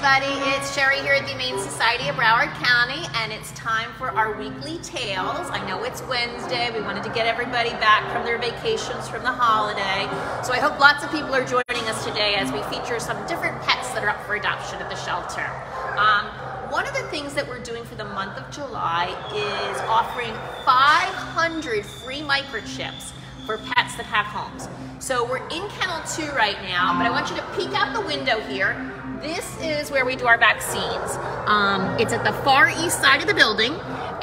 everybody, it's Sherry here at the Humane Society of Broward County, and it's time for our weekly tales. I know it's Wednesday. We wanted to get everybody back from their vacations from the holiday, so I hope lots of people are joining us today as we feature some different pets that are up for adoption at the shelter. One of the things that we're doing for the month of July is offering 500 free microchips for pets that have homes. So we're in Kennel 2 right now, but I want you to peek out the window here. This is where we do our vaccines. It's at the far east side of the building,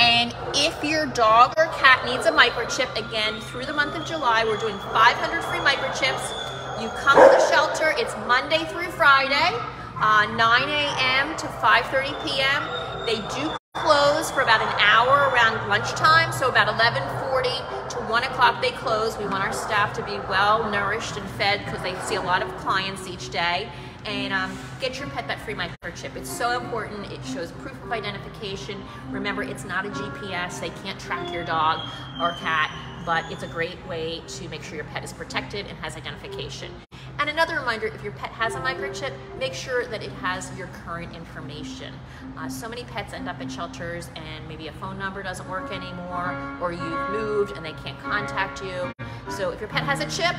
and if your dog or cat needs a microchip, again, through the month of July, we're doing 500 free microchips. You come to the shelter, it's Monday through Friday, 9 a.m. to 5:30 p.m. They do close for about an hour around lunchtime, so about 11:40 to 1 o'clock they close. We want our staff to be well nourished and fed because they see a lot of clients each day. And get your pet that free microchip. It's so important. It shows proof of identification. Remember, it's not a GPS. They can't track your dog or cat, but it's a great way to make sure your pet is protected and has identification. And another reminder, if your pet has a microchip, make sure that it has your current information. So many pets end up at shelters and maybe a phone number doesn't work anymore, or you've moved and they can't contact you. So if your pet has a chip,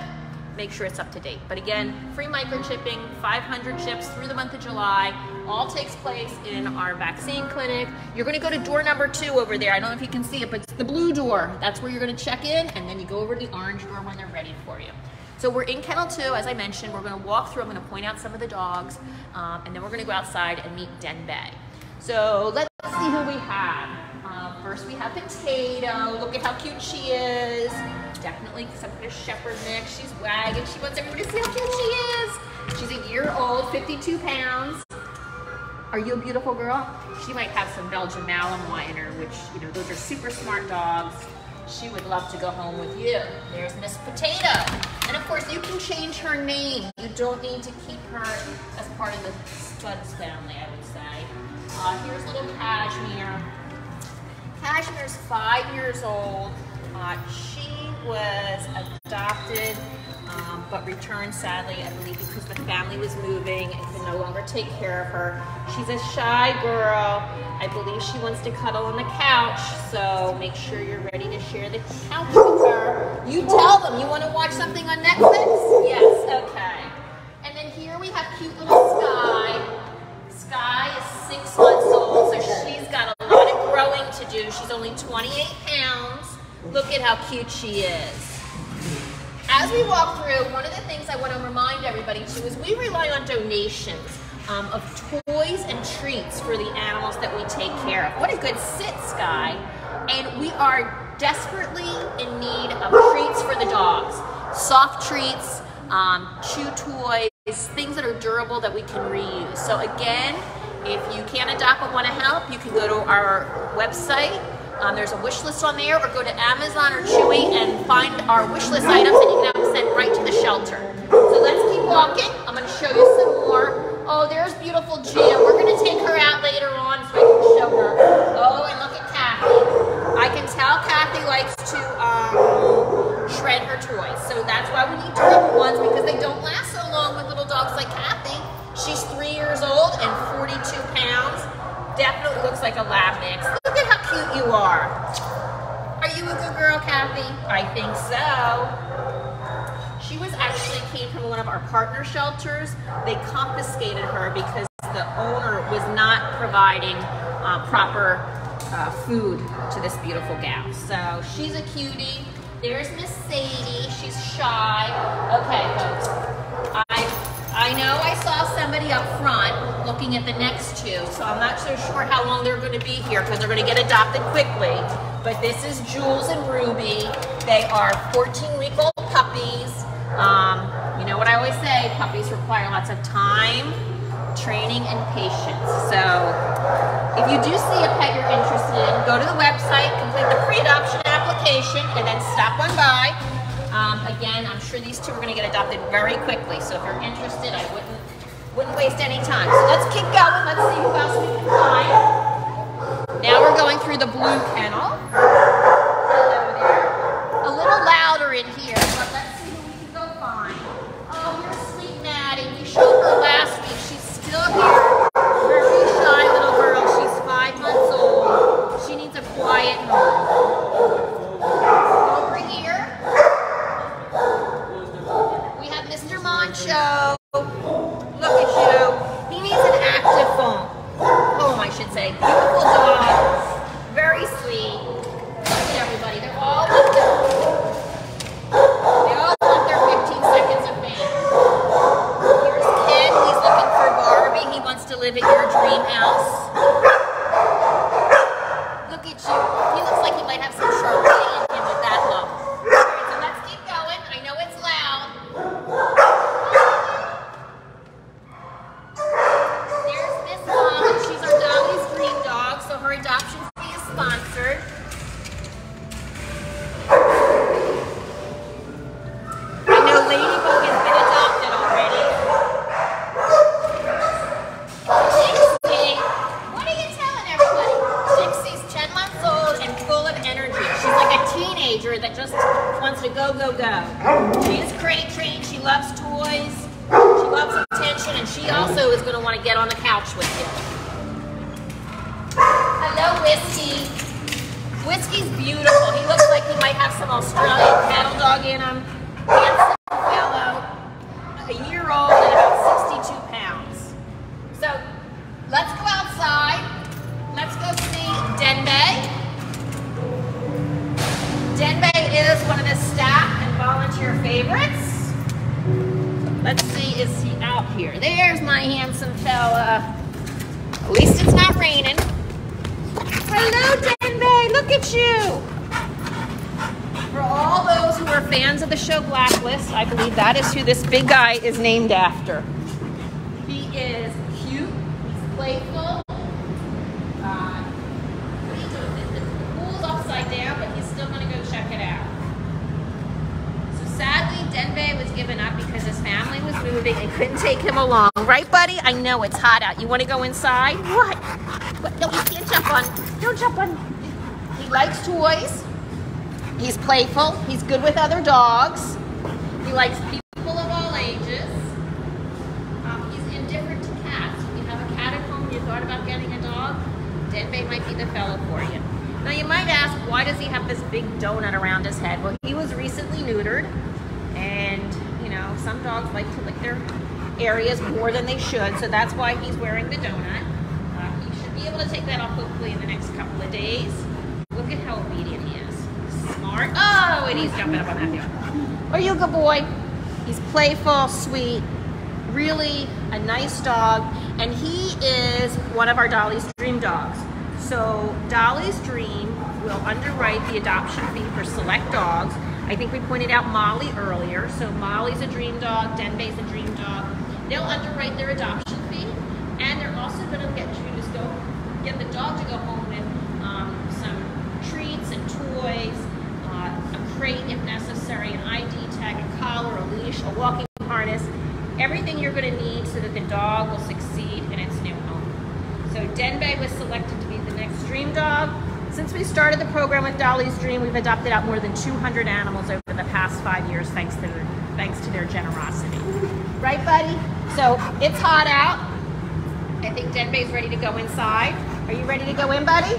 make sure it's up to date. But again, free microchipping, 500 chips through the month of July, all takes place in our vaccine clinic. You're gonna go to door number 2 over there. I don't know if you can see it, but it's the blue door. That's where you're gonna check in, and then you go over to the orange door when they're ready for you. So we're in Kennel 2, as I mentioned. We're gonna walk through, I'm gonna point out some of the dogs, and then we're gonna go outside and meet Den Bay. So let's see who we have. First we have Potato. Look at how cute she is. Definitely some kind of shepherd mix. She's wagging. She wants everybody to see how cute she is. She's a year old, 52 pounds. Are you a beautiful girl? She might have some Belgian Malinois in her, which, you know, those are super smart dogs. She would love to go home with you. There's Miss Potato. And of course, you can change her name. You don't need to keep her as part of the Spuds family, I would say. Here's little Cashmere. Cashmere's 5 years old. She was adopted, but returned sadly, I believe, because the family was moving and could no longer take care of her. She's a shy girl. I believe she wants to cuddle on the couch, so make sure you're ready to share the couch with her. You tell them. You want to watch something on Netflix? Yes, okay. And then here we have cute little Sky. Sky is 6 months old, so she's got a lot of growing to do. She's only 28 pounds. Look at how cute she is. As we walk through, one of the things I want to remind everybody too is we rely on donations of toys and treats for the animals that we take care of. What a good sit, Sky. And we are desperately in need of treats for the dogs. Soft treats, chew toys, things that are durable that we can reuse. So again, if you can't adopt but want to help, you can go to our website. There's a wish list on there, or go to Amazon or Chewy and find our wish list items, and you can have them sent right to the shelter. So let's keep walking. I'm going to show you some more. Oh, there's beautiful Jim. We're going to take her out later on so I can show her. Oh, and look at Kathy. I can tell Kathy likes to shred her toys. So that's why we need durable ones, because they don't last so long with little dogs like Kathy. She's 3 years old and 42 pounds. Definitely looks like a lab mix. Look at how cute you are. Are you a good girl, Kathy? I think so. She was actually came from one of our partner shelters. They confiscated her because the owner was not providing proper food to this beautiful gal. So she's a cutie. There's Miss Sadie. She's shy. Okay, folks. I know I saw somebody up front looking at the next 2, so I'm not so sure how long they're going to be here because they're going to get adopted quickly. But this is Jules and Ruby. They are 14-week-old puppies. You know what I always say, puppies require lots of time, training, and patience. So if you do see a pet you're interested in, go to the website, complete the pre-adoption application, and then stop on by. Again, I'm sure these 2 are going to get adopted very quickly, so if you're interested, I wouldn't waste any time. So let's keep going. Let's see who else we can find. Now we're going through the blue kennel. Hello there. A little louder in here, but let's see who we can go find. Oh, here's sweet Maddie. We showed her last week. She's still here. to live at your dream house. Look at you. He looks like he might have some Chardonnay in him with that look. All right, so let's keep going. I know it's loud. There's Miss Mom. She's our Dolly's dream dog, so her adoption fee is sponsored. That just wants to go, go, go. She is crate trained. She loves toys. She loves attention, and she also is going to want to get on the couch with you. Hello, Whiskey. Whiskey's beautiful. He looks like he might have some Australian cattle dog in him. Handsome fellow, a year old and about 62 pounds. So let's go outside. Let's go see Denbei. Denbei is one of the staff and volunteer favorites. Let's see, is he out here? There's my handsome fella. At least it's not raining. Hello, Denbei, look at you. For all those who are fans of the show Blacklist, I believe that is who this big guy is named after. He is cute, he's playful. What are you doing? The pool's upside down, but he's still going to go check it out. So sadly, Denbei was given up because his family was moving and couldn't take him along. Right, buddy? I know it's hot out. You want to go inside? What? No, you can't jump on. Don't jump on. He likes toys. He's playful. He's good with other dogs. He likes people of all ages. He's indifferent to cats. If you have a cat at home and you thought about getting a dog, Denbei might be the fellow for you. Now you might ask, why does he have this big donut around his head? Well, he was recently neutered, and you know, some dogs like to lick their areas more than they should, so that's why he's wearing the donut. He should be able to take that off hopefully in the next couple of days. Look at how obedient he is. Smart. Oh, and he's jumping up on that hill. Are you a good boy? He's playful, sweet, really a nice dog, and he is one of our Dolly's dream dogs. So Dolly's Dream will underwrite the adoption fee for select dogs. I think we pointed out Molly earlier. So Molly's a dream dog, Denbei's a dream dog. They'll underwrite their adoption fee, and they're also going to get you to go get the dog to go home with some treats and toys, a crate if necessary, an ID tag, a collar, a leash, a walking harness, everything you're going to need so that the dog will succeed in its new home. So Denbei was selected to be the next dream dog. Since we started the program with Dolly's Dream, we've adopted out more than 200 animals over the past 5 years thanks to their generosity. Right, buddy? So it's hot out. I think Denbei's ready to go inside. Are you ready to go in, buddy?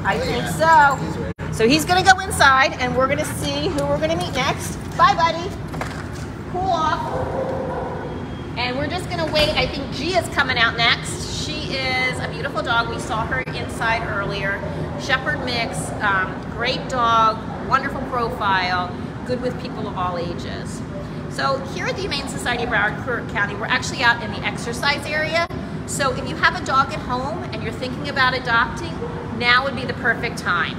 I think so. So he's going to go inside, and we're going to see who we're going to meet next. Bye, buddy. Cool off. And we're just going to wait. I think Gia's coming out next. She is a beautiful dog. We saw her inside earlier. Shepherd mix, great dog, wonderful profile, good with people of all ages. So here at the Humane Society of Broward County, we're actually out in the exercise area. So if you have a dog at home and you're thinking about adopting, now would be the perfect time.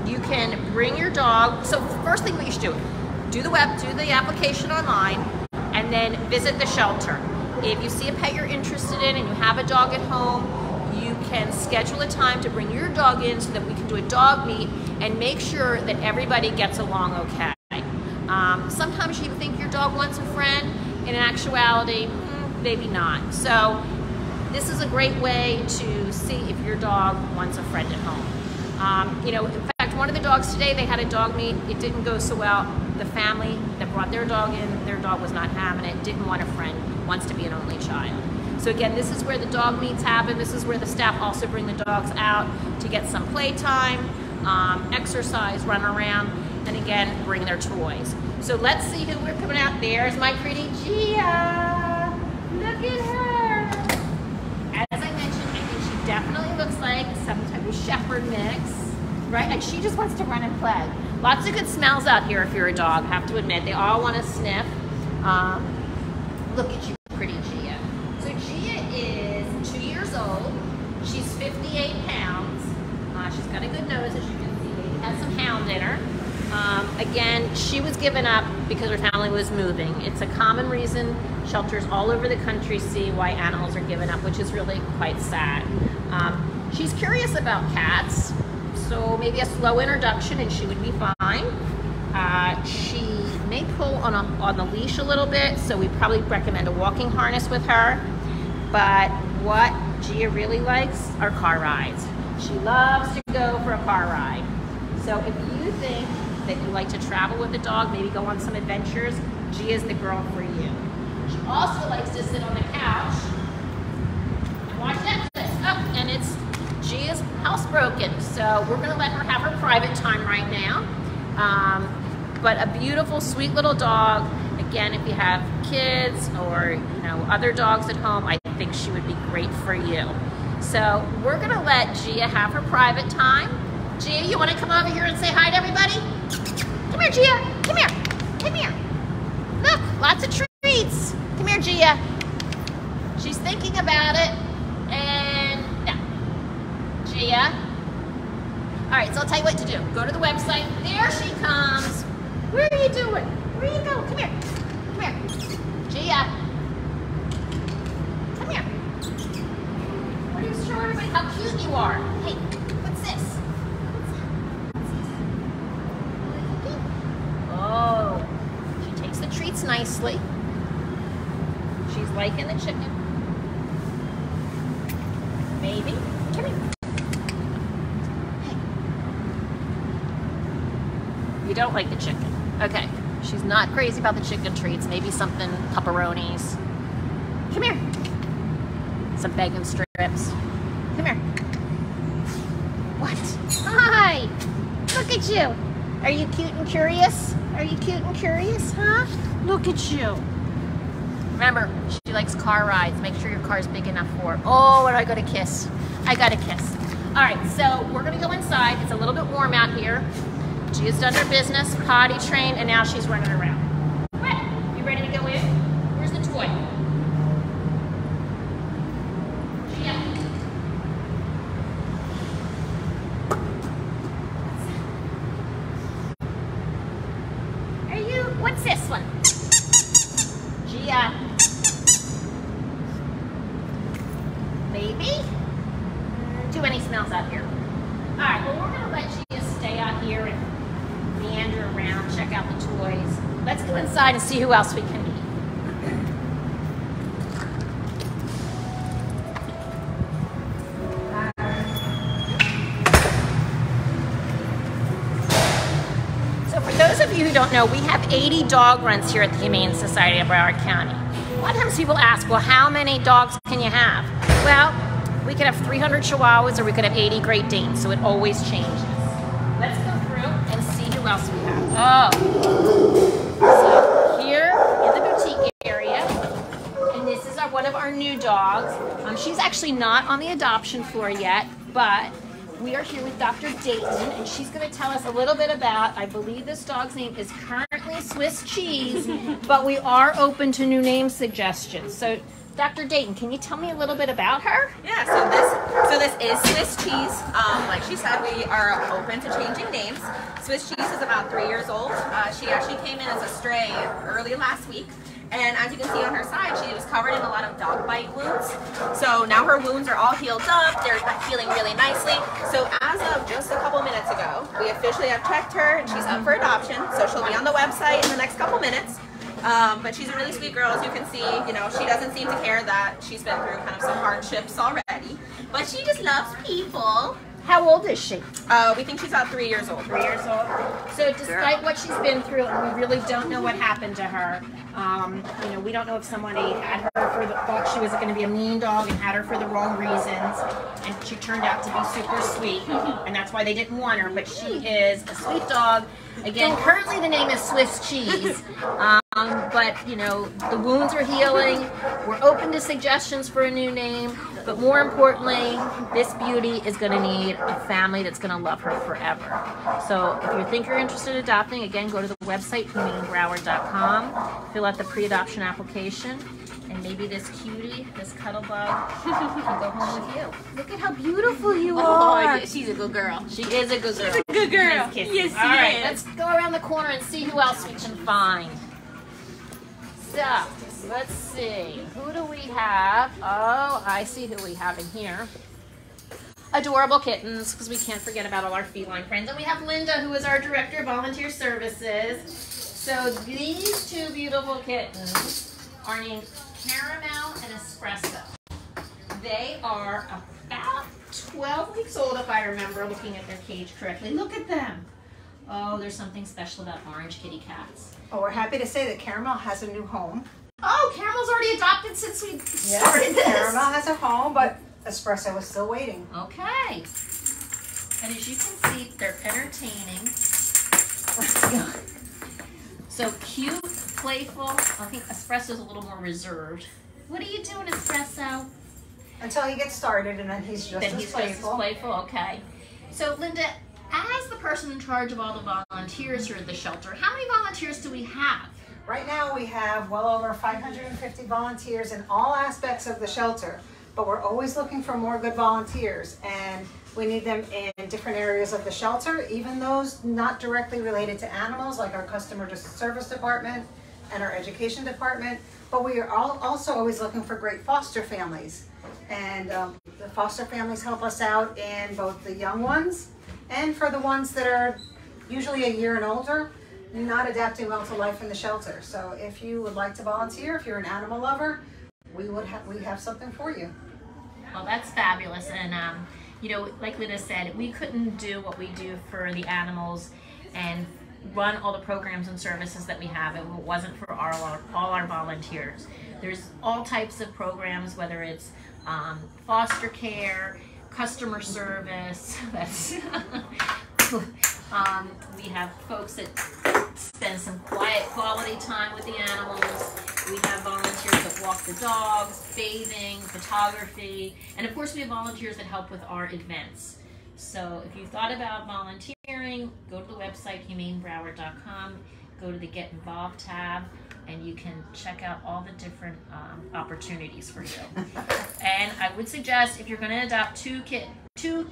You can bring your dog. So first thing what you should do the application online, and then visit the shelter. If you see a pet you're interested in and you have a dog at home, you can schedule a time to bring your dog in so that we can do a dog meet and make sure that everybody gets along okay. Sometimes you think your dog wants a friend, in actuality, maybe not. So this is a great way to see if your dog wants a friend at home. You know, in fact, one of the dogs today, they had a dog meet, it didn't go so well. The family that brought their dog in, their dog was not having it, didn't want a friend, wants to be an only child. So again, this is where the dog meets happen. This is where the staff also bring the dogs out to get some playtime, exercise, run around, and again, bring their toys. So let's see who we're coming out. There's my pretty Gia. Look at her. As I mentioned, I think she definitely looks like some type of shepherd mix, right? And she just wants to run and play. Lots of good smells out here if you're a dog, have to admit. They all want to sniff. Look at you, pretty Gia. So Gia is She's 58 pounds. She's got a good nose, as you can see. Has some hound in her. Again, she was given up because her family was moving. It's a common reason shelters all over the country see why animals are given up, which is really quite sad. She's curious about cats, so maybe a slow introduction and she would be fine. She may pull on the leash a little bit, so we probably recommend a walking harness with her. But what Gia really likes are car rides. She loves to go for a car ride. So if you think that you like to travel with a dog, maybe go on some adventures, Gia's the girl for you. She also likes to sit on the couch and watch Netflix. Oh, and it's Gia's housebroken, so we're gonna let her have her private time right now. But a beautiful, sweet little dog. Again, if you have kids or other dogs at home, I think she would be great for you. So we're gonna let Gia have her private time. Gia, you wanna come over here and say hi to everybody? Come here, Gia, come here, come here. Look, lots of treats. Come here, Gia. She's thinking about it, and no. Gia. All right, so I'll tell you what to do. Go to the website. There she comes. Where are you doing? Where are you going? Come here. Come here. Gia. Come here. Why don't you show everybody how cute you are? Hey, what's this? Oh, she takes the treats nicely. She's liking the chicken. Maybe. Come here. Hey. You don't like the chicken. Okay. She's not crazy about the chicken treats. Maybe something pepperonis. Come here. Some bacon strips. Come here. What? Hi. Look at you. Are you cute and curious? Are you cute and curious, huh? Look at you. Remember, she likes car rides. Make sure your car is big enough for her. Oh, and I got a kiss. I got a kiss. All right, so we're gonna go inside. It's a little bit warm out here. Gia's done her business, potty trained, and now she's running around. What? You ready to go in? Where's the toy? Gia. Are you, what's this one? Gia. Maybe? Too many smells out here. All right, well, we're gonna let Gia stay out here and meander around, check out the toys. Let's go inside and see who else we can meet. So for those of you who don't know, we have 80 dog runs here at the Humane Society of Broward County. A lot of times people ask, well, how many dogs can you have? Well, we could have 300 Chihuahuas or we could have 80 Great Danes, so it always changes. Let's go through and see who else we have. Oh, so here in the boutique area, and this is one of our new dogs. She's actually not on the adoption floor yet, but we are here with Dr. Dayton, and she's going to tell us a little bit about, I believe this dog's name is currently Swiss Cheese, but we are open to new name suggestions. So, Dr. Dayton, can you tell me a little bit about her? Yeah, so this is Swiss Cheese. Like she said, we are open to changing names. Swiss Cheese is about 3 years old. She actually came in as a stray early last week. And as you can see on her side, she was covered in a lot of dog bite wounds. So now her wounds are all healed up. They're healing really nicely. So as of just a couple minutes ago, we officially have checked her and she's up for adoption. So she'll be on the website in the next couple minutes. But she's a really sweet girl, as you can see. She doesn't seem to care that she's been through kind of some hardships already. But she just loves people. How old is she? We think she's about 3 years old. 3 years old. So despite what she's been through, and we really don't know what happened to her, we don't know if somebody had her thought she was going to be a mean dog and had her for the wrong reasons, and she turned out to be super sweet, and that's why they didn't want her, but she is a sweet dog. Again, currently the name is Swiss Cheese, but the wounds are healing. We're open to suggestions for a new name, but more importantly, this beauty is going to need a family that's going to love her forever. So if you think you're interested in adopting, again, go to the website, humanebroward.com, fill out the pre-adoption application, and maybe this cutie, this cuddle bug, can go home with you. Look at how beautiful you are. Oh, she's a good girl. She is a good girl. She's a good girl. Nice kisses. Yes, All right, is. let's go around the corner and see who else we can find. So, let's see. Who do we have? Oh, I see who we have in here. Adorable kittens, because we can't forget about all our feline friends. And we have Linda, who is our Director of Volunteer Services. So these two beautiful kittens are named Caramel and Espresso. They are about 12 weeks old, if I remember looking at their cage correctly. Look at them. Oh, there's something special about orange kitty cats. Oh, we're happy to say that Caramel has a new home. Oh, Caramel's already adopted since we started this. Caramel has a home, but Espresso is still waiting. Okay. And as you can see, they're entertaining. So cute, playful. I think Espresso's a little more reserved. What are you doing, Espresso? Until he gets started, and then he's just as playful. Just as playful, okay. So Linda, as the person in charge of all the volunteers here at the shelter, how many volunteers do we have? Right now we have well over 550 volunteers in all aspects of the shelter, but we're always looking for more good volunteers, and we need them in different areas of the shelter, even those not directly related to animals, like our customer service department and our education department, but we are also always looking for great foster families. And the foster families help us out in both the young ones and for the ones that are usually a year and older, not adapting well to life in the shelter. So if you would like to volunteer, if you're an animal lover, we have something for you. Well, that's fabulous. And you know, like Linda said, we couldn't do what we do for the animals and run all the programs and services that we have if it wasn't for all our volunteers. There's all types of programs, whether it's foster care, customer service. That's we have folks that spend some quiet quality time with the animals. We have volunteers that walk the dogs, bathing, photography, and of course we have volunteers that help with our events. So if you thought about volunteering, go to the website humanebroward.com, go to the Get Involved tab, and you can check out all the different opportunities for you. And I would suggest if you're going to adopt two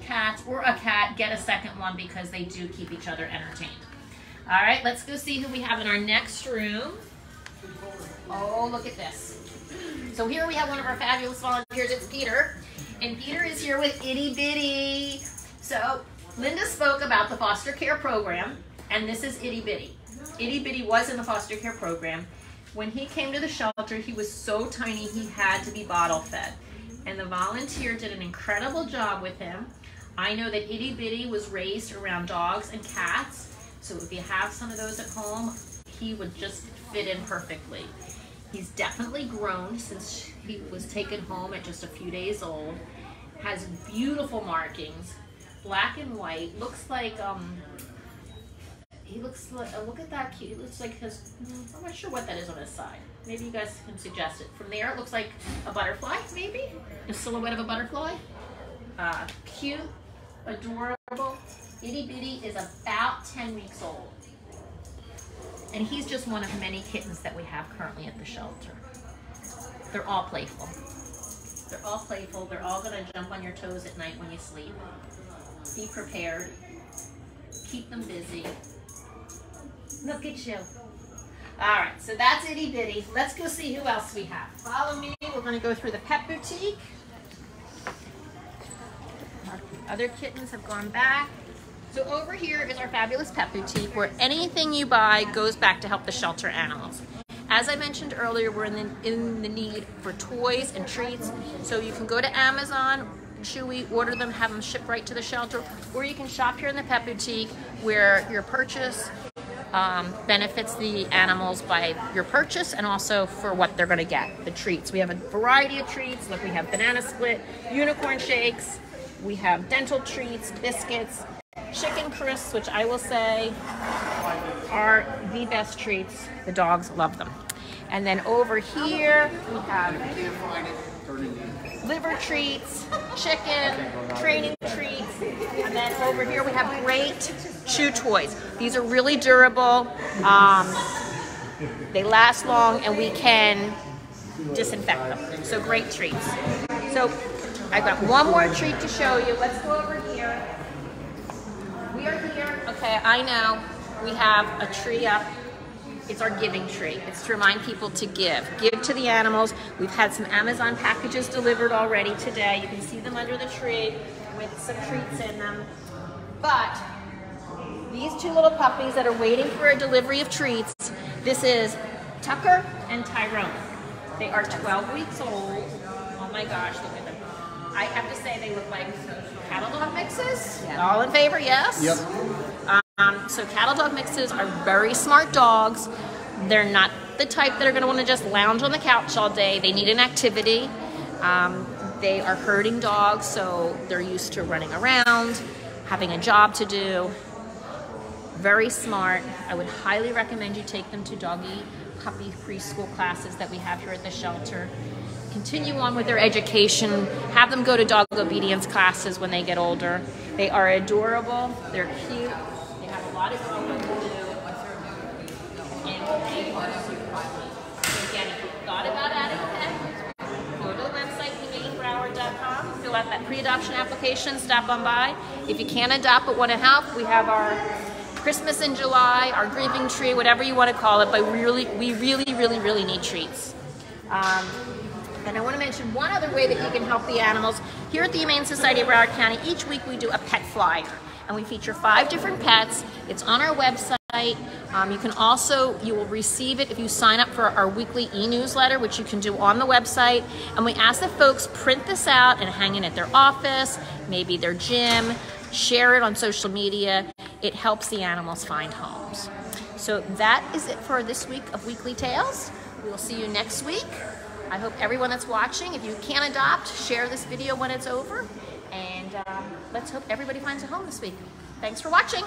cats or a cat, get a second one because they do keep each other entertained. All right, let's go see who we have in our next room. Oh, look at this. So here we have one of our fabulous volunteers. It's Peter. And Peter is here with Itty Bitty. So Linda spoke about the foster care program, and this is Itty Bitty. Itty Bitty was in the foster care program. When he came to the shelter, he was so tiny he had to be bottle fed. And the volunteer did an incredible job with him. I know that Itty Bitty was raised around dogs and cats, so if you have some of those at home, he would just fit in perfectly. He's definitely grown since he was taken home at just a few days old. Has beautiful markings, black and white. Looks like he looks like, look at that cute. It looks like his, I'm not sure what that is on his side. Maybe you guys can suggest it. From there, it looks like a butterfly, maybe? A silhouette of a butterfly. Cute, adorable. Itty Bitty is about 10 weeks old. And he's just one of many kittens that we have currently at the shelter. They're all playful. They're all playful. They're all gonna jump on your toes at night when you sleep. Be prepared. Keep them busy. Look at you. All right, so that's Itty Bitty. Let's go see who else we have. Follow me. We're gonna go through the pet boutique. Our other kittens have gone back. So over here is our fabulous pet boutique where anything you buy goes back to help the shelter animals. As I mentioned earlier, we're in the need for toys and treats. So you can go to Amazon, Chewy, order them, have them shipped right to the shelter, or you can shop here in the pet boutique where your purchase benefits the animals by your purchase and also for what they're going to get, the treats. We have a variety of treats. Look, we have banana split, unicorn shakes, we have dental treats, biscuits, chicken crisps, which I will say are the best treats. The dogs love them. And then over here we have liver treats, chicken, training treats, and then over here we have great chew toys. These are really durable. They last long, and we can disinfect them. So great treats. So I've got one more treat to show you. Let's go over here. We are here. Okay, I know we have a tree up. It's our giving tree. It's to remind people to give. Give to the animals. We've had some Amazon packages delivered already today. You can see them under the tree with some treats in them. But these two little puppies that are waiting for a delivery of treats, this is Tucker and Tyrone. They are 12 weeks old. Oh my gosh, look at them. I have to say they look like cattle dog mixes. Yeah. All in favor, yes? Yep. So cattle dog mixes are very smart dogs. They're not the type that are going to want to just lounge on the couch all day. They need an activity. They are herding dogs, so they're used to running around, having a job to do. Very smart. I would highly recommend you take them to doggy puppy preschool classes that we have here at the shelter. Continue on with their education. Have them go to dog obedience classes when they get older. They are adorable. They're cute. They have a lot of growing to do. And they are super popular. So again, if you thought about adding a pet, go to the website, humanebroward.com, fill out that pre-adoption application, stop on by. If you can't adopt but want to help, we have our Christmas in July, our grieving tree, whatever you want to call it, but we really need treats. And I want to mention one other way that you can help the animals. Here at the Humane Society of Broward County, each week we do a pet flyer, and we feature 5 different pets. It's on our website. You will receive it if you sign up for our weekly e-newsletter, which you can do on the website. And we ask that folks print this out and hang it at their office, maybe their gym, share it on social media. It helps the animals find homes. So that is it for this week of Weekly Tales. We will see you next week. I hope everyone that's watching, if you can adopt, share this video when it's over. And let's hope everybody finds a home this week. Thanks for watching.